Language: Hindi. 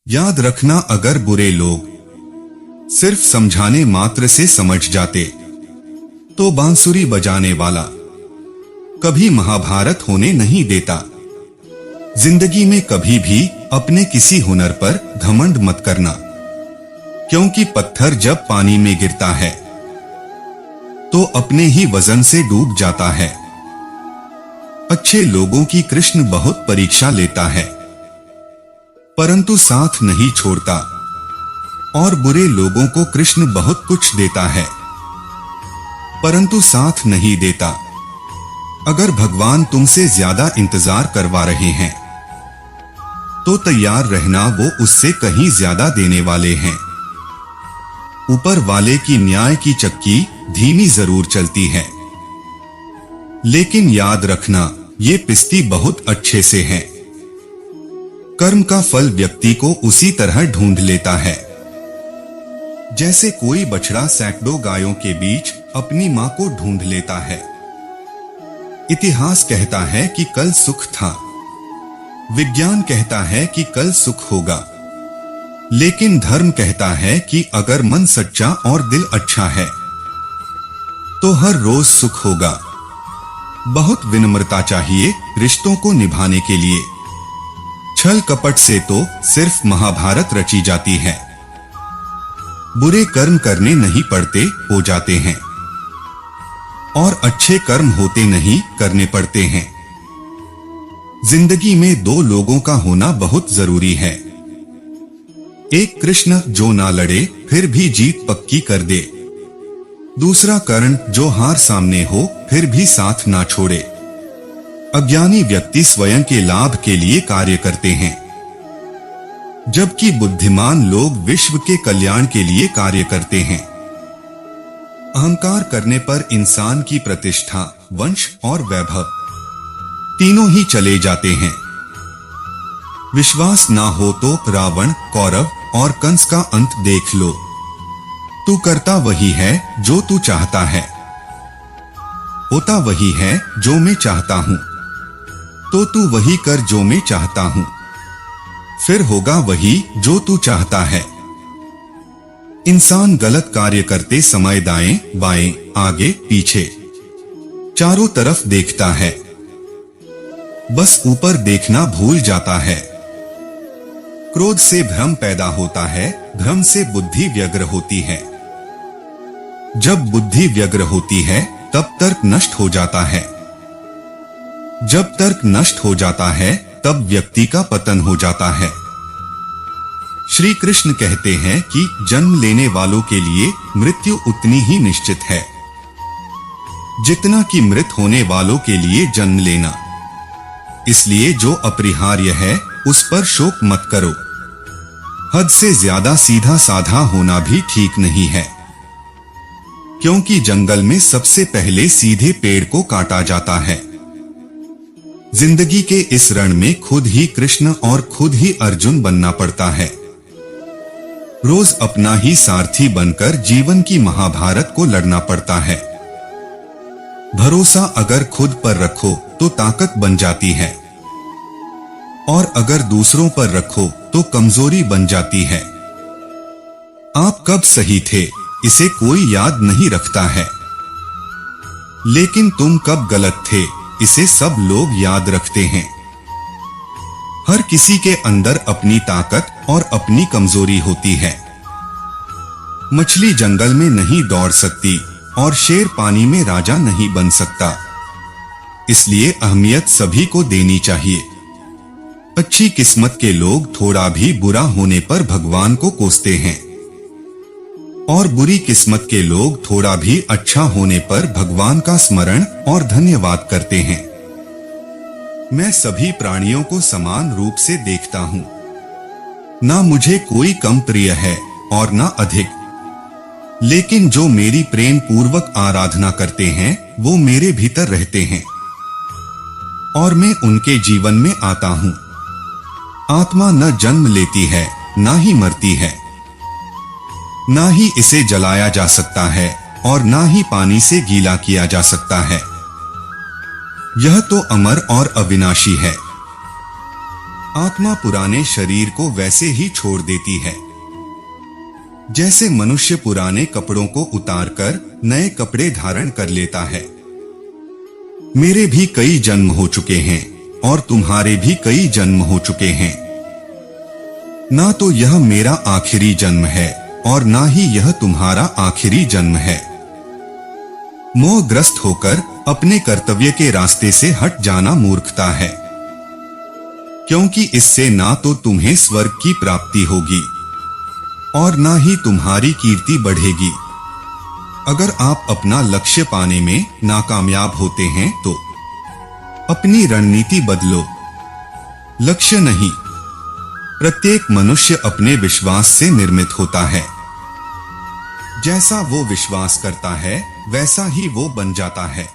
याद रखना, अगर बुरे लोग सिर्फ समझाने मात्र से समझ जाते तो बांसुरी बजाने वाला कभी महाभारत होने नहीं देता। जिंदगी में कभी भी अपने किसी हुनर पर घमंड मत करना, क्योंकि पत्थर जब पानी में गिरता है तो अपने ही वजन से डूब जाता है। अच्छे लोगों की कृष्ण बहुत परीक्षा लेता है, परंतु साथ नहीं छोड़ता, और बुरे लोगों को कृष्ण बहुत कुछ देता है, परंतु साथ नहीं देता। अगर भगवान तुमसे ज्यादा इंतजार करवा रहे हैं तो तैयार रहना, वो उससे कहीं ज्यादा देने वाले हैं। ऊपर वाले की न्याय की चक्की धीमी जरूर चलती है, लेकिन याद रखना, ये पिसती बहुत अच्छे से है। कर्म का फल व्यक्ति को उसी तरह ढूंढ लेता है जैसे कोई बछड़ा सैकड़ों गायों के बीच अपनी मां को ढूंढ लेता है। इतिहास कहता है कि कल सुख था, विज्ञान कहता है कि कल सुख होगा, लेकिन धर्म कहता है कि अगर मन सच्चा और दिल अच्छा है तो हर रोज सुख होगा। बहुत विनम्रता चाहिए रिश्तों को निभाने के लिए। छल कपट से तो सिर्फ महाभारत रची जाती है। बुरे कर्म करने नहीं पड़ते, हो जाते हैं, और अच्छे कर्म होते नहीं, करने पड़ते हैं। जिंदगी में दो लोगों का होना बहुत जरूरी है। एक कृष्ण जो ना लड़े फिर भी जीत पक्की कर दे, दूसरा कर्ण जो हार सामने हो फिर भी साथ ना छोड़े। अज्ञानी व्यक्ति स्वयं के लाभ के लिए कार्य करते हैं, जबकि बुद्धिमान लोग विश्व के कल्याण के लिए कार्य करते हैं। अहंकार करने पर इंसान की प्रतिष्ठा, वंश और वैभव तीनों ही चले जाते हैं। विश्वास ना हो तो रावण, कौरव और कंस का अंत देख लो। तू करता वही है जो तू चाहता है, होता वही है जो मैं चाहता हूं, तो तू वही कर जो मैं चाहता हूं, फिर होगा वही जो तू चाहता है। इंसान गलत कार्य करते समय दाएं बाएं, आगे पीछे चारों तरफ देखता है, बस ऊपर देखना भूल जाता है। क्रोध से भ्रम पैदा होता है, भ्रम से बुद्धि व्यग्र होती है। जब बुद्धि व्यग्र होती है तब तर्क नष्ट हो जाता है। जब तर्क नष्ट हो जाता है तब व्यक्ति का पतन हो जाता है। श्री कृष्ण कहते हैं कि जन्म लेने वालों के लिए मृत्यु उतनी ही निश्चित है जितना कि मृत होने वालों के लिए जन्म लेना। इसलिए जो अपरिहार्य है उस पर शोक मत करो। हद से ज्यादा सीधा साधा होना भी ठीक नहीं है, क्योंकि जंगल में सबसे पहले सीधे पेड़ को काटा जाता है। जिंदगी के इस रण में खुद ही कृष्ण और खुद ही अर्जुन बनना पड़ता है। रोज अपना ही सारथी बनकर जीवन की महाभारत को लड़ना पड़ता है। भरोसा अगर खुद पर रखो तो ताकत बन जाती है, और अगर दूसरों पर रखो तो कमजोरी बन जाती है। आप कब सही थे इसे कोई याद नहीं रखता है, लेकिन तुम कब गलत थे इसे सब लोग याद रखते हैं। हर किसी के अंदर अपनी ताकत और अपनी कमजोरी होती है। मछली जंगल में नहीं दौड़ सकती और शेर पानी में राजा नहीं बन सकता, इसलिए अहमियत सभी को देनी चाहिए। अच्छी किस्मत के लोग थोड़ा भी बुरा होने पर भगवान को कोसते हैं, और बुरी किस्मत के लोग थोड़ा भी अच्छा होने पर भगवान का स्मरण और धन्यवाद करते हैं। मैं सभी प्राणियों को समान रूप से देखता हूँ, ना मुझे कोई कम प्रिय है और ना अधिक, लेकिन जो मेरी प्रेम पूर्वक आराधना करते हैं वो मेरे भीतर रहते हैं और मैं उनके जीवन में आता हूँ। आत्मा न जन्म लेती है ना ही मरती है, ना ही इसे जलाया जा सकता है और ना ही पानी से गीला किया जा सकता है। यह तो अमर और अविनाशी है। आत्मा पुराने शरीर को वैसे ही छोड़ देती है जैसे मनुष्य पुराने कपड़ों को उतारकर नए कपड़े धारण कर लेता है। मेरे भी कई जन्म हो चुके हैं और तुम्हारे भी कई जन्म हो चुके हैं। ना तो यह मेरा आखिरी जन्म है और ना ही यह तुम्हारा आखिरी जन्म है। मोहग्रस्त होकर अपने कर्तव्य के रास्ते से हट जाना मूर्खता है, क्योंकि इससे ना तो तुम्हें स्वर्ग की प्राप्ति होगी और ना ही तुम्हारी कीर्ति बढ़ेगी। अगर आप अपना लक्ष्य पाने में नाकामयाब होते हैं तो अपनी रणनीति बदलो, लक्ष्य नहीं। प्रत्येक मनुष्य अपने विश्वास से निर्मित होता है। जैसा वो विश्वास करता है वैसा ही वो बन जाता है।